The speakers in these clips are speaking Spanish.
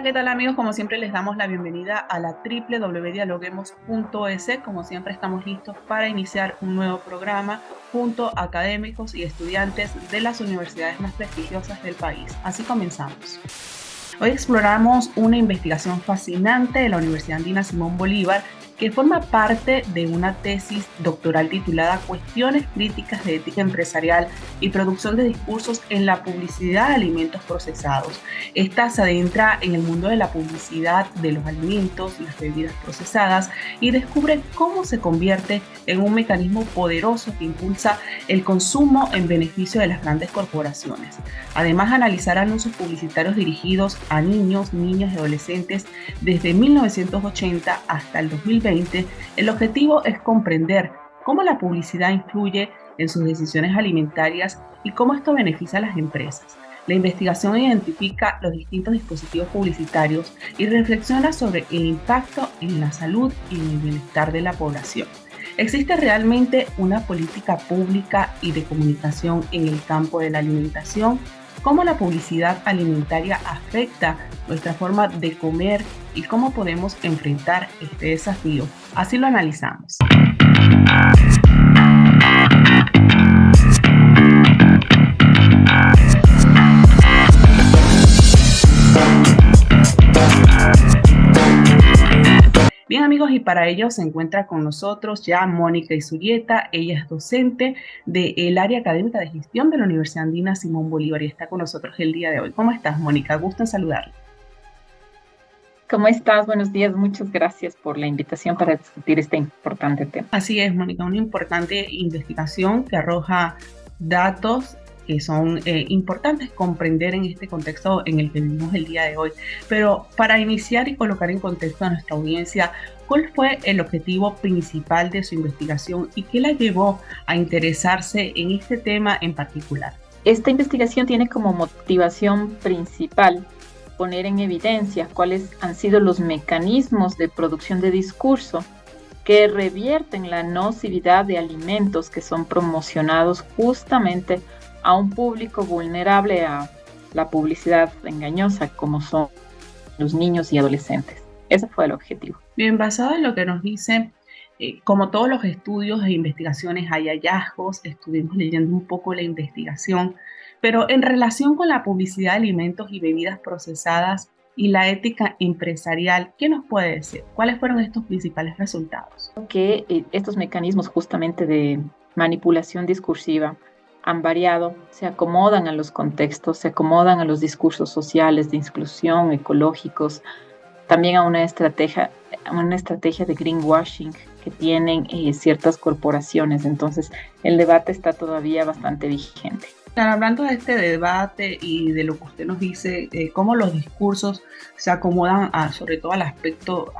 ¿qué tal amigos? Como siempre les damos la bienvenida a la www.dialoguemos.es. Como siempre estamos listos para iniciar un nuevo programa junto a académicos y estudiantes de las universidades más prestigiosas del país. Así comenzamos. Hoy exploramos una investigación fascinante de la Universidad Andina Simón Bolívar que forma parte de una tesis doctoral titulada Cuestiones críticas de ética empresarial y producción de discursos en la publicidad de alimentos procesados. Esta se adentra en el mundo de la publicidad de los alimentos, las bebidas procesadas y descubre cómo se convierte en un mecanismo poderoso que impulsa el consumo en beneficio de las grandes corporaciones. Además, analizará anuncios publicitarios dirigidos a niños, niñas y adolescentes desde 1980 hasta el 2020. El objetivo es comprender cómo la publicidad influye en sus decisiones alimentarias y cómo esto beneficia a las empresas. La investigación identifica los distintos dispositivos publicitarios y reflexiona sobre el impacto en la salud y en el bienestar de la población. ¿Existe realmente una política pública y de comunicación en el campo de la alimentación? ¿Cómo la publicidad alimentaria afecta nuestra forma de comer y cómo podemos enfrentar este desafío? Así lo analizamos. Bien amigos, y para ello se encuentra con nosotros ya Mónica Izurieta. Ella es docente del área académica de gestión de la Universidad Andina Simón Bolívar y está con nosotros el día de hoy. ¿Cómo estás, Mónica? Gusto en saludarla. ¿Cómo estás? Buenos días. Muchas gracias por la invitación para discutir este importante tema. Así es, Mónica, una importante investigación que arroja datos que son importantes comprender en este contexto en el que vivimos el día de hoy. Pero para iniciar y colocar en contexto a nuestra audiencia, ¿cuál fue el objetivo principal de su investigación y qué la llevó a interesarse en este tema en particular? Esta investigación tiene como motivación principal poner en evidencia cuáles han sido los mecanismos de producción de discurso que revierten la nocividad de alimentos que son promocionados justamente a un público vulnerable a la publicidad engañosa, como son los niños y adolescentes. Ese fue el objetivo. Bien, basado en lo que nos dice, como todos los estudios e investigaciones hay hallazgos, estuvimos leyendo un poco la investigación, pero en relación con la publicidad de alimentos y bebidas procesadas y la ética empresarial, ¿qué nos puede decir? ¿Cuáles fueron estos principales resultados? Que estos mecanismos justamente de manipulación discursiva han variado, se acomodan a los contextos, se acomodan a los discursos sociales de inclusión, ecológicos, también a una estrategia de greenwashing que tienen ciertas corporaciones. Entonces, el debate está todavía bastante vigente. Hablando de este debate y de lo que usted nos dice, cómo los discursos se acomodan sobre todo al aspecto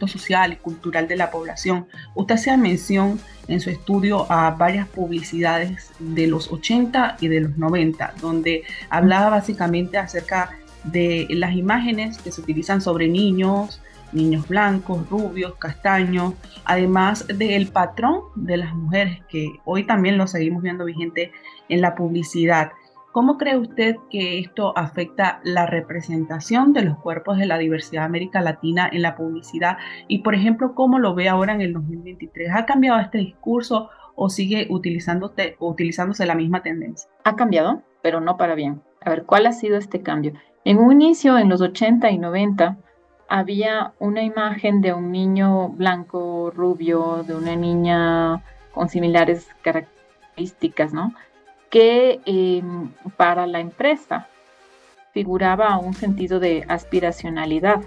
social y cultural de la población. Usted hacía mención en su estudio a varias publicidades de los 80 y de los 90, donde hablaba básicamente acerca de las imágenes que se utilizan sobre niños blancos, rubios, castaños, además del patrón de las mujeres, que hoy también lo seguimos viendo vigente en la publicidad. ¿Cómo cree usted que esto afecta la representación de los cuerpos de la diversidad de América Latina en la publicidad? Y, por ejemplo, ¿cómo lo ve ahora en el 2023? ¿Ha cambiado este discurso o sigue utilizándose la misma tendencia? Ha cambiado, pero no para bien. A ver, ¿cuál ha sido este cambio? En un inicio, en los 80 y 90, había una imagen de un niño blanco, rubio, de una niña con similares características, ¿no? Que para la empresa figuraba un sentido de aspiracionalidad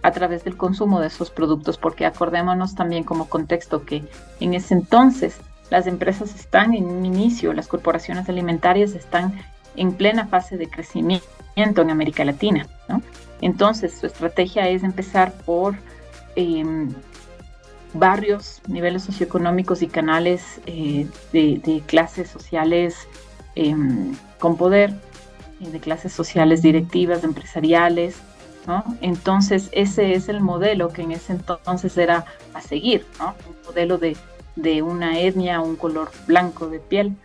a través del consumo de esos productos, porque acordémonos también como contexto que en ese entonces las empresas están en un inicio, las corporaciones alimentarias están en plena fase de crecimiento en América Latina, ¿no? Entonces, su estrategia es empezar por barrios, niveles socioeconómicos y canales de clases sociales con poder, de clases sociales directivas, empresariales, ¿no? Entonces, ese es el modelo que en ese entonces era a seguir, ¿no? Un modelo de una etnia, un color blanco de piel.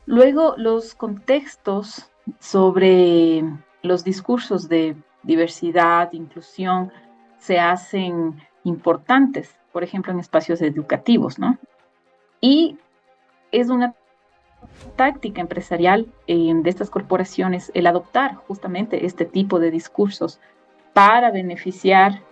Luego, los contextos sobre los discursos de diversidad, inclusión, se hacen importantes, por ejemplo, en espacios educativos, ¿no? Y es una táctica empresarial de estas corporaciones el adoptar justamente este tipo de discursos para beneficiar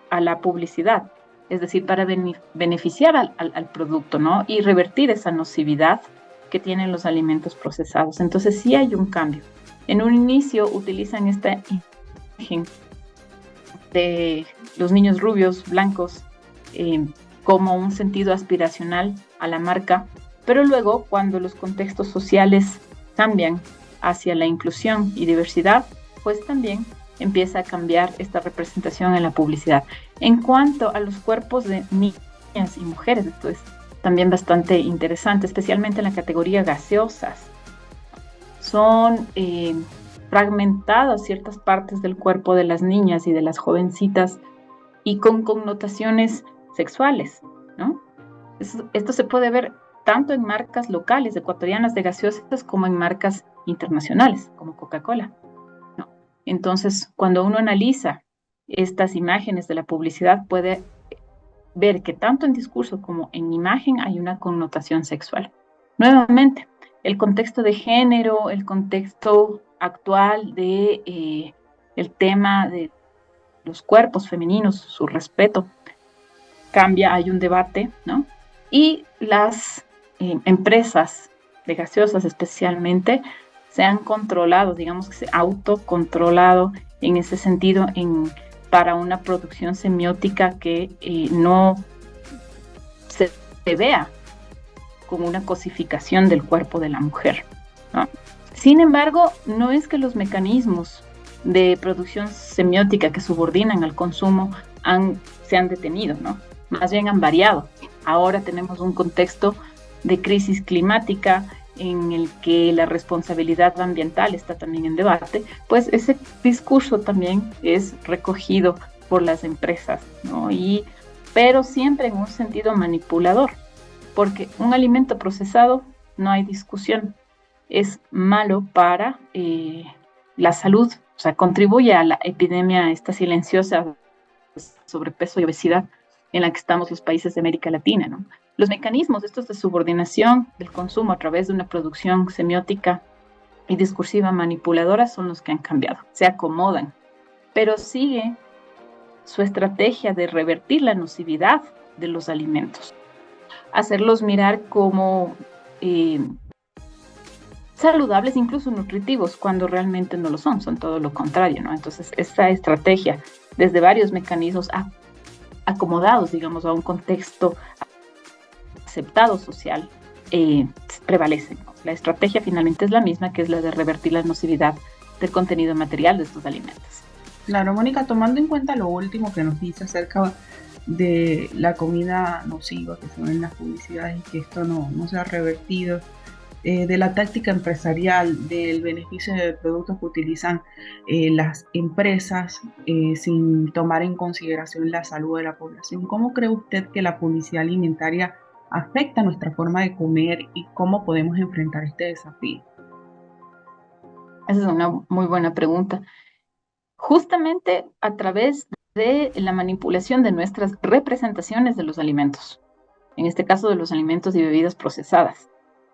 a la publicidad, es decir, para beneficiar al producto, ¿no? Y revertir esa nocividad que tienen los alimentos procesados. Entonces sí hay un cambio. En un inicio utilizan esta imagen de los niños rubios, blancos, como un sentido aspiracional a la marca, pero luego cuando los contextos sociales cambian hacia la inclusión y diversidad, pues también empieza a cambiar esta representación en la publicidad. En cuanto a los cuerpos de niñas y mujeres, esto es también bastante interesante, especialmente en la categoría gaseosas. Son fragmentadas ciertas partes del cuerpo de las niñas y de las jovencitas y con connotaciones sexuales, ¿no? Esto se puede ver tanto en marcas locales ecuatorianas de gaseosas como en marcas internacionales, como Coca-Cola, ¿no? Entonces, cuando uno analiza estas imágenes de la publicidad, puede ver que tanto en discurso como en imagen hay una connotación sexual. Nuevamente, el contexto de género, el contexto actual de el tema de los cuerpos femeninos, su respeto, cambia, hay un debate, ¿no? Y las empresas de gaseosas especialmente se han controlado, digamos que se han autocontrolado en ese sentido para una producción semiótica que no se vea como una cosificación del cuerpo de la mujer, ¿no? Sin embargo, no es que los mecanismos de producción semiótica que subordinan al consumo se han detenido, ¿no? Más bien han variado. Ahora tenemos un contexto de crisis climática en el que la responsabilidad ambiental está también en debate, pues ese discurso también es recogido por las empresas, ¿no? Pero siempre en un sentido manipulador, porque un alimento procesado, no hay discusión, es malo para la salud, o sea, contribuye a la epidemia esta silenciosa de sobrepeso y obesidad en la que estamos los países de América Latina, ¿no? Los mecanismos estos de subordinación del consumo a través de una producción semiótica y discursiva manipuladora son los que han cambiado, se acomodan, pero sigue su estrategia de revertir la nocividad de los alimentos, hacerlos mirar como saludables, incluso nutritivos, cuando realmente no lo son todo lo contrario, ¿no? Entonces, esta estrategia, desde varios mecanismos acomodados, digamos, a un contexto aceptado social, prevalece, ¿no? La estrategia finalmente es la misma, que es la de revertir la nocividad del contenido material de estos alimentos. Claro, Mónica, tomando en cuenta lo último que nos dice acerca de la comida nociva que se ve en las publicidades y que esto no se ha revertido, de la táctica empresarial, del beneficio de productos que utilizan las empresas sin tomar en consideración la salud de la población. ¿Cómo cree usted que la publicidad alimentaria afecta nuestra forma de comer y cómo podemos enfrentar este desafío? Esa es una muy buena pregunta. Justamente a través de la manipulación de nuestras representaciones de los alimentos, en este caso de los alimentos y bebidas procesadas,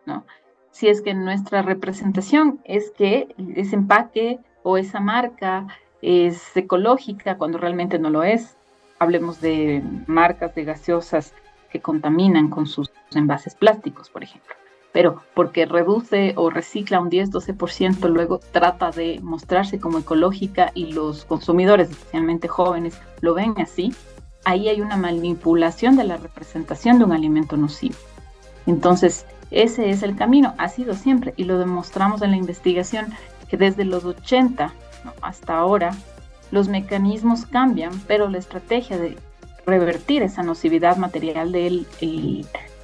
¿no? Si es que nuestra representación es que ese empaque o esa marca es ecológica cuando realmente no lo es. Hablemos de marcas de gaseosas que contaminan con sus envases plásticos, por ejemplo. Pero porque reduce o recicla un 10-12%, luego trata de mostrarse como ecológica y los consumidores, especialmente jóvenes, lo ven así, ahí hay una manipulación de la representación de un alimento nocivo. Entonces, ese es el camino, ha sido siempre, y lo demostramos en la investigación, que desde los 80, ¿no?, hasta ahora, los mecanismos cambian, pero la estrategia de revertir esa nocividad material del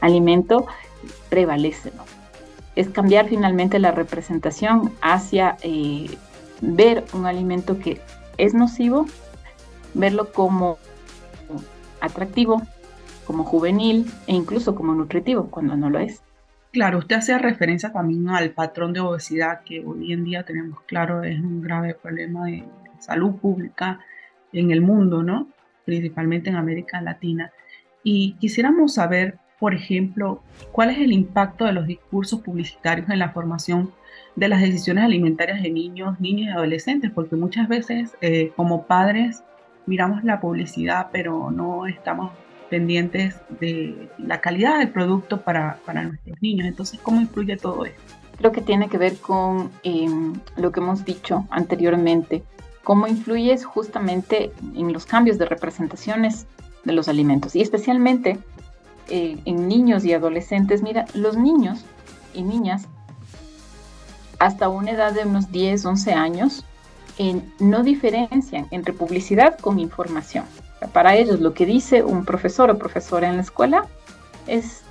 alimento prevalece, ¿no? Es cambiar finalmente la representación hacia ver un alimento que es nocivo, verlo como atractivo, como juvenil e incluso como nutritivo cuando no lo es. Claro, usted hace referencia también al patrón de obesidad que hoy en día tenemos claro es un grave problema de salud pública en el mundo, ¿no? Principalmente en América Latina. Y quisiéramos saber, por ejemplo, cuál es el impacto de los discursos publicitarios en la formación de las decisiones alimentarias de niños, niñas y adolescentes, porque muchas veces como padres miramos la publicidad, pero no estamos pendientes de la calidad del producto para nuestros niños. Entonces, ¿cómo influye todo esto? Creo que tiene que ver con lo que hemos dicho anteriormente, cómo influye justamente en los cambios de representaciones de los alimentos y especialmente en niños y adolescentes. Mira, los niños y niñas hasta una edad de unos 10, 11 años no diferencian entre publicidad con información. Para ellos lo que dice un profesor o profesora en la escuela es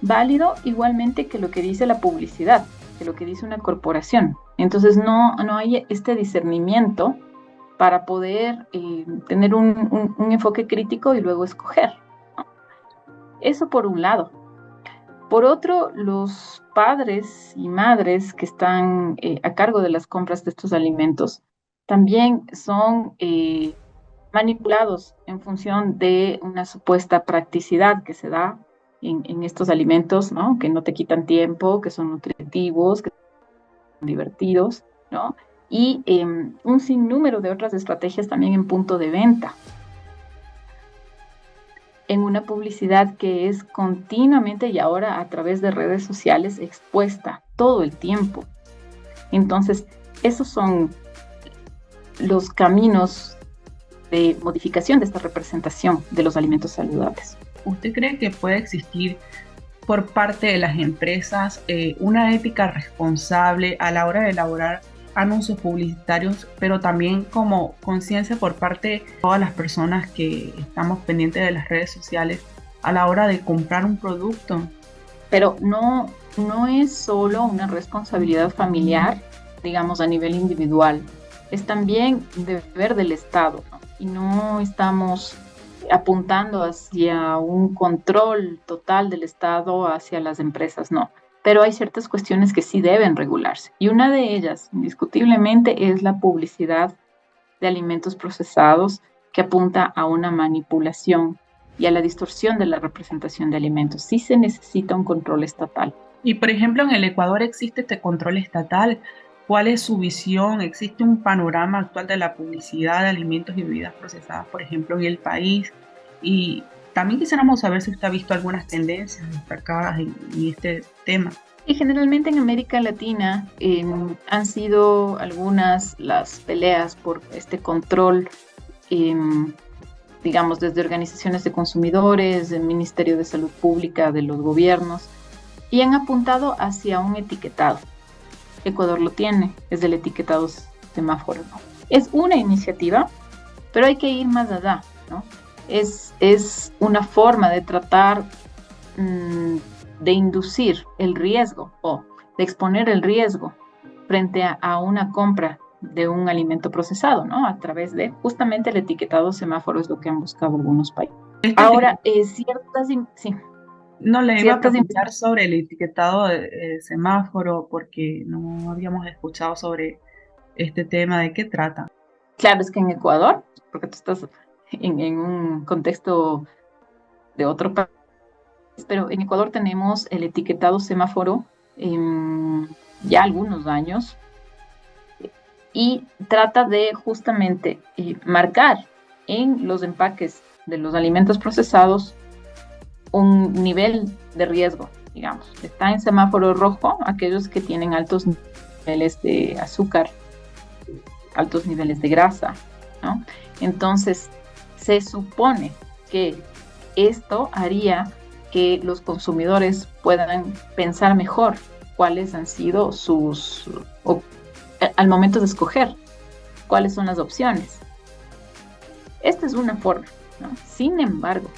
válido igualmente que lo que dice la publicidad, que lo que dice una corporación. Entonces no hay este discernimiento para poder tener un enfoque crítico y luego escoger, ¿no? Eso por un lado. Por otro, los padres y madres que están a cargo de las compras de estos alimentos también son manipulados en función de una supuesta practicidad que se da en estos alimentos, ¿no? Que no te quitan tiempo, que son nutritivos, que son divertidos, ¿no? Y un sinnúmero de otras estrategias también en punto de venta, en una publicidad que es continuamente y ahora a través de redes sociales expuesta todo el tiempo. Entonces, esos son los caminos de modificación de esta representación de los alimentos saludables. ¿Usted cree que puede existir por parte de las empresas una ética responsable a la hora de elaborar anuncios publicitarios, pero también como conciencia por parte de todas las personas que estamos pendientes de las redes sociales a la hora de comprar un producto? Pero no es solo una responsabilidad familiar, digamos, a nivel individual, es también deber del Estado, ¿no? Y no estamos apuntando hacia un control total del Estado hacia las empresas, no. Pero hay ciertas cuestiones que sí deben regularse. Y una de ellas, indiscutiblemente, es la publicidad de alimentos procesados que apunta a una manipulación y a la distorsión de la representación de alimentos. Sí se necesita un control estatal. Y, por ejemplo, en el Ecuador existe este control estatal. ¿Cuál es su visión? ¿Existe un panorama actual de la publicidad de alimentos y bebidas procesadas, por ejemplo, en el país? Y también quisiéramos saber si usted ha visto algunas tendencias destacadas en este tema. Y generalmente en América Latina han sido algunas las peleas por este control, digamos, desde organizaciones de consumidores, del Ministerio de Salud Pública, de los gobiernos, y han apuntado hacia un etiquetado. Ecuador lo tiene, es el etiquetado semáforo, ¿no? Es una iniciativa, pero hay que ir más allá, ¿no? Es una forma de tratar de inducir el riesgo o de exponer el riesgo frente a una compra de un alimento procesado, ¿no? A través de justamente el etiquetado semáforo es lo que han buscado algunos países. Ahora, ciertas... Sí. No le iba a preguntar sobre el etiquetado de semáforo porque no habíamos escuchado sobre este tema. ¿De qué trata? Claro, es que en Ecuador, porque tú estás en un contexto de otro país, pero en Ecuador tenemos el etiquetado semáforo ya algunos años y trata de justamente marcar en los empaques de los alimentos procesados un nivel de riesgo, digamos. Está en semáforo rojo aquellos que tienen altos niveles de azúcar, altos niveles de grasa, ¿no? Entonces, se supone que esto haría que los consumidores puedan pensar mejor cuáles han sido al momento de escoger, cuáles son las opciones. Esta es una forma, ¿no? Sin embargo,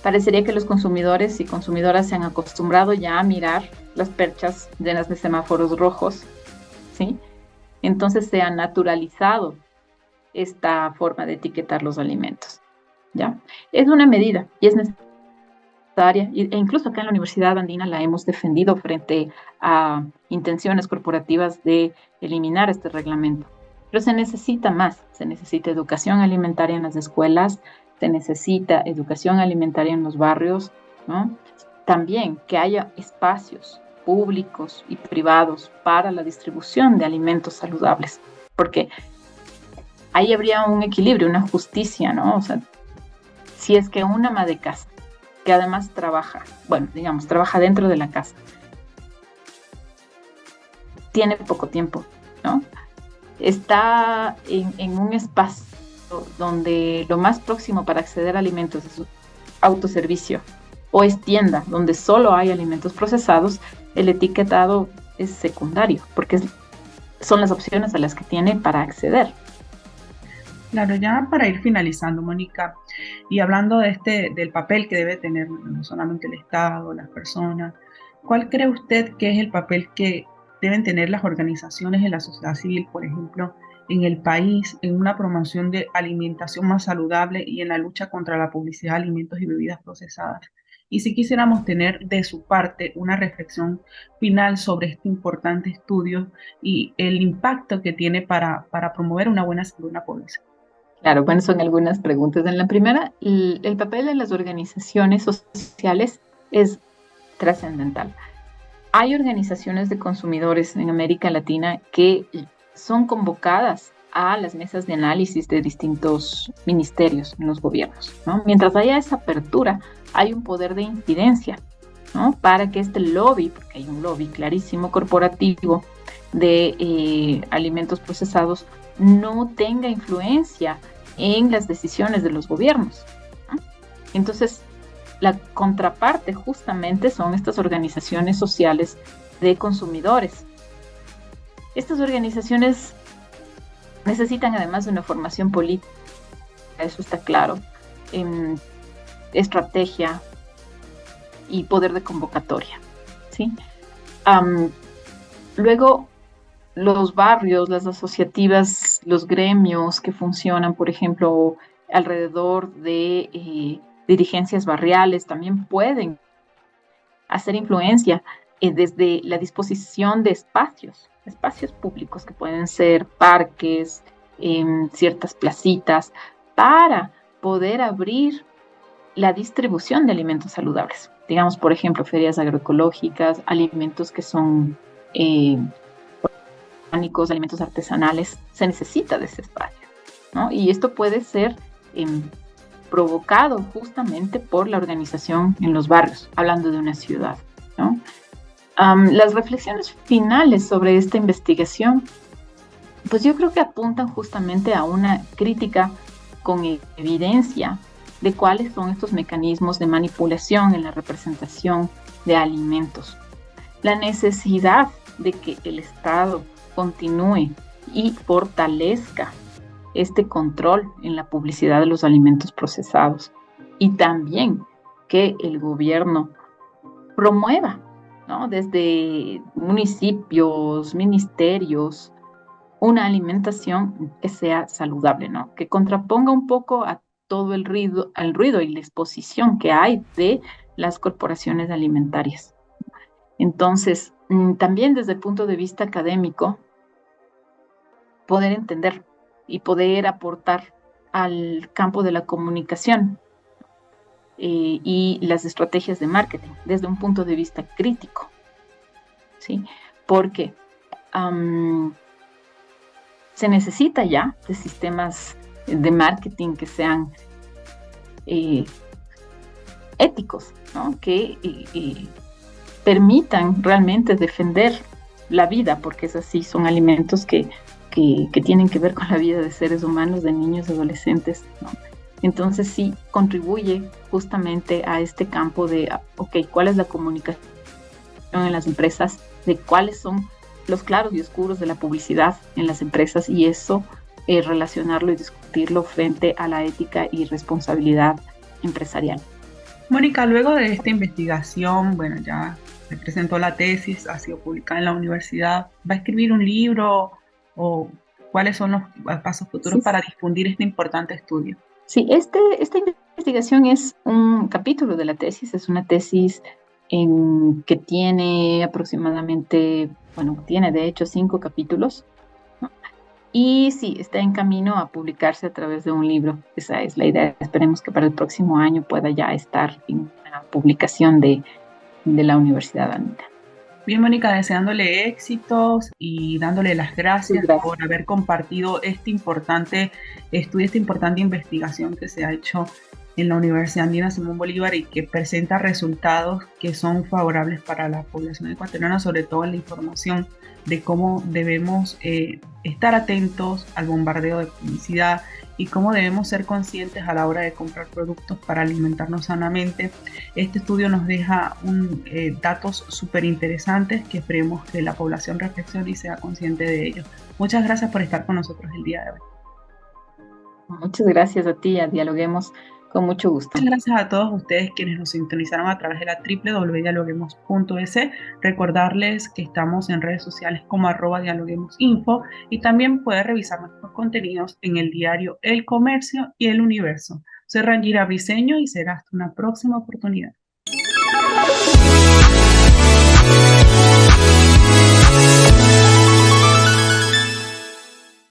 parecería que los consumidores y consumidoras se han acostumbrado ya a mirar las perchas llenas de semáforos rojos, ¿sí? Entonces se ha naturalizado esta forma de etiquetar los alimentos, ¿ya? Es una medida y es necesario área, e incluso acá en la Universidad Andina la hemos defendido frente a intenciones corporativas de eliminar este reglamento. Pero se necesita más, se necesita educación alimentaria en las escuelas, se necesita educación alimentaria en los barrios, ¿no? También que haya espacios públicos y privados para la distribución de alimentos saludables, porque ahí habría un equilibrio, una justicia, ¿no? O sea, si es que una ama de casa, que además trabaja, bueno, digamos, trabaja dentro de la casa, tiene poco tiempo, ¿no? Está en un espacio donde lo más próximo para acceder a alimentos es autoservicio o es tienda donde solo hay alimentos procesados, el etiquetado es secundario, porque son las opciones a las que tiene para acceder. Claro, ya para ir finalizando, Mónica, y hablando del papel que debe tener no solamente el Estado, las personas, ¿cuál cree usted que es el papel que deben tener las organizaciones de la sociedad civil, por ejemplo, en el país, en una promoción de alimentación más saludable y en la lucha contra la publicidad de alimentos y bebidas procesadas? Y si quisiéramos tener de su parte una reflexión final sobre este importante estudio y el impacto que tiene para promover una buena salud en la población. Claro, bueno, son algunas preguntas. En la primera, el papel de las organizaciones sociales es trascendental. Hay organizaciones de consumidores en América Latina que son convocadas a las mesas de análisis de distintos ministerios en los gobiernos, ¿no? Mientras haya esa apertura, hay un poder de incidencia, ¿no? Para que este lobby, porque hay un lobby clarísimo corporativo de alimentos procesados, no tenga influencia en las decisiones de los gobiernos, ¿no? Entonces, la contraparte justamente son estas organizaciones sociales de consumidores. Estas organizaciones necesitan además de una formación política, eso está claro, estrategia y poder de convocatoria, ¿sí? Luego, los barrios, las asociativas, los gremios que funcionan, por ejemplo, alrededor de dirigencias barriales, también pueden hacer influencia desde la disposición de espacios públicos que pueden ser parques, ciertas placitas, para poder abrir la distribución de alimentos saludables. Digamos, por ejemplo, ferias agroecológicas, alimentos que son alimentos artesanales, se necesita de ese espacio, ¿no? Y esto puede ser provocado justamente por la organización en los barrios, hablando de una ciudad, ¿no? Las reflexiones finales sobre esta investigación, pues yo creo que apuntan justamente a una crítica con evidencia de cuáles son estos mecanismos de manipulación en la representación de alimentos. La necesidad de que el Estado continúe y fortalezca este control en la publicidad de los alimentos procesados y también que el gobierno promueva, ¿no? Desde municipios, ministerios, una alimentación que sea saludable, ¿no? Que contraponga un poco a todo el ruido, al ruido y la exposición que hay de las corporaciones alimentarias. Entonces, también desde el punto de vista académico, poder entender y poder aportar al campo de la comunicación y las estrategias de marketing desde un punto de vista crítico, ¿sí? Porque se necesita ya de sistemas de marketing que sean éticos, ¿no? Que permitan realmente defender la vida, porque es así, son alimentos que tienen que ver con la vida de seres humanos, de niños, adolescentes, ¿no? Entonces sí contribuye justamente a este campo de, ¿cuál es la comunicación en las empresas? De cuáles son los claros y oscuros de la publicidad en las empresas, y eso relacionarlo y discutirlo frente a la ética y responsabilidad empresarial. Mónica, luego de esta investigación, bueno, ya presentó la tesis, ha sido publicada en la universidad, ¿va a escribir un libro o cuáles son los pasos futuros para difundir este importante estudio? Sí, esta investigación es un capítulo de la tesis, es una tesis que tiene aproximadamente, bueno, tiene de hecho 5 capítulos, ¿no? Y sí, está en camino a publicarse a través de un libro. Esa es la idea. Esperemos que para el próximo año pueda ya estar en una publicación de la Universidad Anita. Bien, Mónica, deseándole éxitos y dándole las Muchas gracias gracias. por haber compartido este importante estudio, esta importante investigación que se ha hecho en la Universidad Andina Simón Bolívar y que presenta resultados que son favorables para la población ecuatoriana, sobre todo en la información de cómo debemos estar atentos al bombardeo de publicidad y cómo debemos ser conscientes a la hora de comprar productos para alimentarnos sanamente. Este estudio nos deja datos súper interesantes que esperemos que la población reflexione y sea consciente de ellos. Muchas gracias por estar con nosotros el día de hoy. Muchas gracias a ti, a Dialoguemos con mucho gusto. Muchas gracias a todos ustedes quienes nos sintonizaron a través de la www.dialoguemos.es. Recordarles que estamos en redes sociales como @dialoguemosinfo y también puede revisar nuestros contenidos en el diario El Comercio y El Universo. Soy Rangira Briceño y será hasta una próxima oportunidad.